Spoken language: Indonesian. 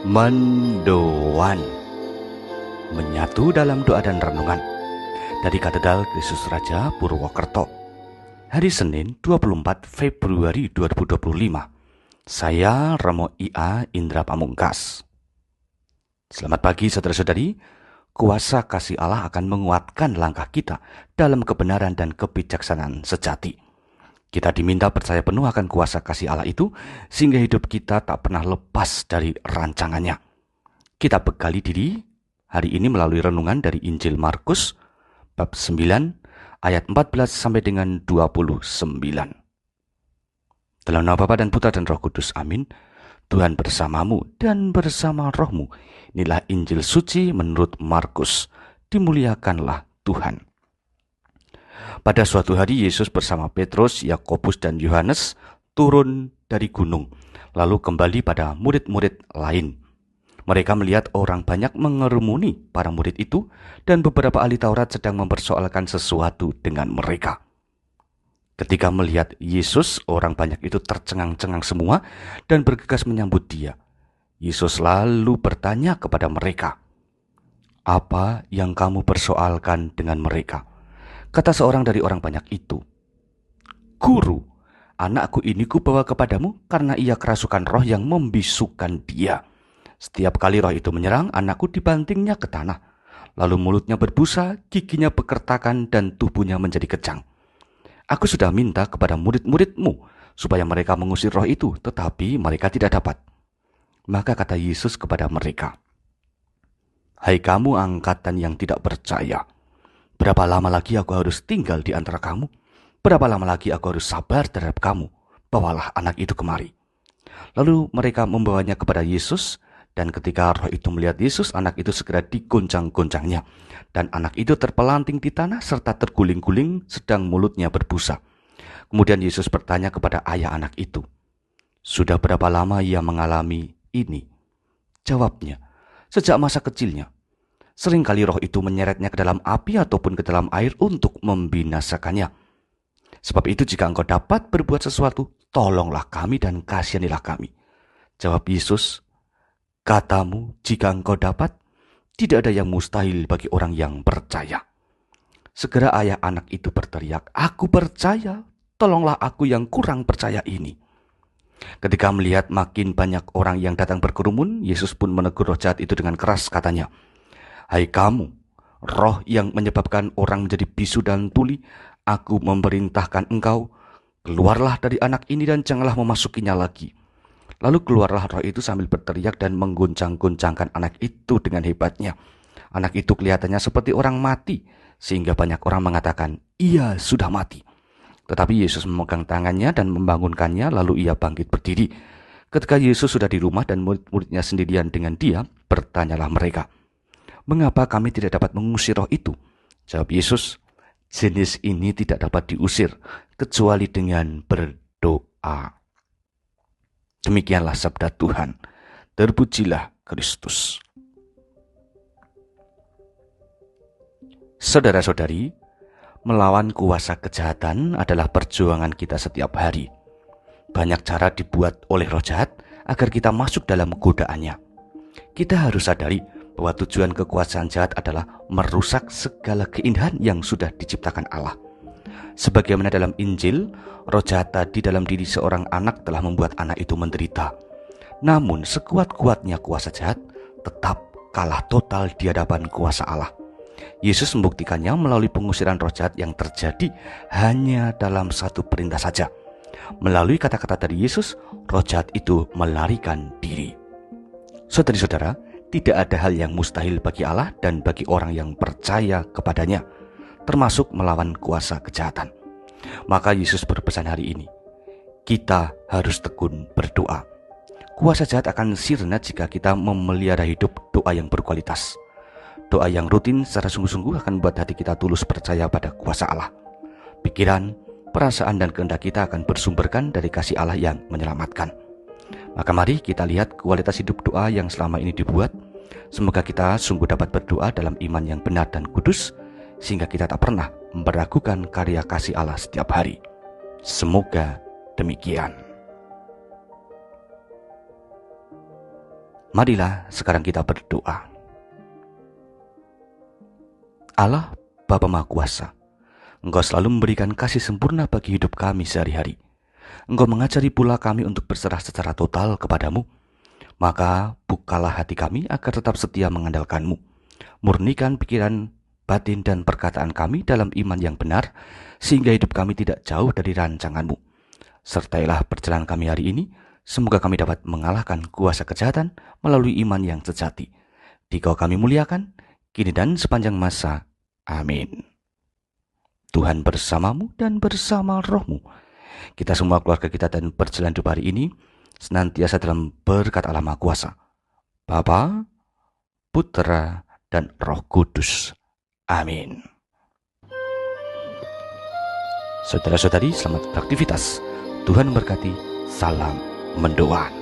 Mendoan, menyatu dalam doa dan renungan dari Katedral Kristus Raja Purwokerto. Hari Senin 24 Februari 2025. Saya Romo IA Indra Pamungkas. Selamat pagi saudara-saudari. Kuasa kasih Allah akan menguatkan langkah kita dalam kebenaran dan kebijaksanaan sejati. Kita diminta percaya penuh akan kuasa kasih Allah itu, sehingga hidup kita tak pernah lepas dari rancangannya. Kita bekali diri hari ini melalui renungan dari Injil Markus, bab 9, ayat 14 sampai dengan 29. Dalam nama Bapa dan Putra dan Roh Kudus, amin. Tuhan bersamamu dan bersama rohmu. Inilah Injil suci menurut Markus. Dimuliakanlah Tuhan. Pada suatu hari Yesus bersama Petrus, Yakobus dan Yohanes turun dari gunung, lalu kembali pada murid-murid lain. Mereka melihat orang banyak mengerumuni para murid itu, dan beberapa ahli Taurat sedang mempersoalkan sesuatu dengan mereka. Ketika melihat Yesus, orang banyak itu tercengang-cengang semua dan bergegas menyambut Dia. Yesus lalu bertanya kepada mereka, "Apa yang kamu persoalkan dengan mereka?" Kata seorang dari orang banyak itu, "Guru, anakku ini kubawa kepadamu karena ia kerasukan roh yang membisukan dia. Setiap kali roh itu menyerang, anakku dibantingnya ke tanah. Lalu mulutnya berbusa, giginya bekertakan, dan tubuhnya menjadi kejang. Aku sudah minta kepada murid-muridmu supaya mereka mengusir roh itu, tetapi mereka tidak dapat." Maka kata Yesus kepada mereka, "Hai kamu angkatan yang tidak percaya, berapa lama lagi aku harus tinggal di antara kamu? Berapa lama lagi aku harus sabar terhadap kamu? Bawalah anak itu kemari." Lalu mereka membawanya kepada Yesus, dan ketika roh itu melihat Yesus, anak itu segera digoncang-goncangnya. Dan anak itu terpelanting di tanah serta terguling-guling sedang mulutnya berbusa. Kemudian Yesus bertanya kepada ayah anak itu, "Sudah berapa lama ia mengalami ini?" Jawabnya, "Sejak masa kecilnya. Seringkali roh itu menyeretnya ke dalam api ataupun ke dalam air untuk membinasakannya. Sebab itu jika engkau dapat berbuat sesuatu, tolonglah kami dan kasihanilah kami." Jawab Yesus, "Katamu, jika engkau dapat, tidak ada yang mustahil bagi orang yang percaya." Segera ayah anak itu berteriak, "Aku percaya, tolonglah aku yang kurang percaya ini." Ketika melihat makin banyak orang yang datang berkerumun, Yesus pun menegur roh jahat itu dengan keras, katanya, "Hai kamu, roh yang menyebabkan orang menjadi bisu dan tuli, aku memerintahkan engkau, keluarlah dari anak ini dan janganlah memasukinya lagi." Lalu keluarlah roh itu sambil berteriak dan menggoncang-goncangkan anak itu dengan hebatnya. Anak itu kelihatannya seperti orang mati, sehingga banyak orang mengatakan, "Ia sudah mati." Tetapi Yesus memegang tangannya dan membangunkannya, lalu ia bangkit berdiri. Ketika Yesus sudah di rumah dan murid-muridnya sendirian dengan dia, bertanyalah mereka, "Mengapa kami tidak dapat mengusir roh itu?" Jawab Yesus, "Jenis ini tidak dapat diusir, kecuali dengan berdoa." Demikianlah sabda Tuhan. Terpujilah Kristus. Saudara-saudari, melawan kuasa kejahatan adalah perjuangan kita setiap hari. Banyak cara dibuat oleh roh jahat agar kita masuk dalam godaannya. Kita harus sadari bahwa tujuan kekuasaan jahat adalah merusak segala keindahan yang sudah diciptakan Allah. Sebagaimana dalam Injil, roh jahat tadi dalam diri seorang anak telah membuat anak itu menderita. Namun sekuat-kuatnya kuasa jahat tetap kalah total di hadapan kuasa Allah. Yesus membuktikannya melalui pengusiran roh jahat yang terjadi hanya dalam satu perintah saja. Melalui kata-kata dari Yesus, roh jahat itu melarikan diri. Saudari-saudara, tidak ada hal yang mustahil bagi Allah dan bagi orang yang percaya kepadanya, termasuk melawan kuasa kejahatan. Maka Yesus berpesan hari ini, kita harus tekun berdoa. Kuasa jahat akan sirna jika kita memelihara hidup doa yang berkualitas. Doa yang rutin secara sungguh-sungguh akan membuat hati kita tulus percaya pada kuasa Allah. Pikiran, perasaan dan kehendak kita akan bersumberkan dari kasih Allah yang menyelamatkan. Maka mari kita lihat kualitas hidup doa yang selama ini dibuat. Semoga kita sungguh dapat berdoa dalam iman yang benar dan kudus, sehingga kita tak pernah meragukan karya kasih Allah setiap hari. Semoga demikian. Marilah sekarang kita berdoa. Allah Bapa Maha Kuasa, Engkau selalu memberikan kasih sempurna bagi hidup kami sehari-hari. Engkau mengajari pula kami untuk berserah secara total kepadamu. Maka bukalah hati kami agar tetap setia mengandalkan-Mu. Murnikan pikiran, batin, dan perkataan kami dalam iman yang benar, sehingga hidup kami tidak jauh dari rancangan-Mu. Sertailah perjalanan kami hari ini, semoga kami dapat mengalahkan kuasa kejahatan melalui iman yang sejati. Dikau kami muliakan, kini dan sepanjang masa. Amin. Tuhan bersamamu dan bersama rohmu. Kita semua keluarga kita dan perjalanan hidup hari ini senantiasa dalam berkat Allah Maha Kuasa, Bapa, Putra, dan Roh Kudus. Amin. Saudara-saudari, selamat beraktivitas. Tuhan memberkati. Salam mendoa.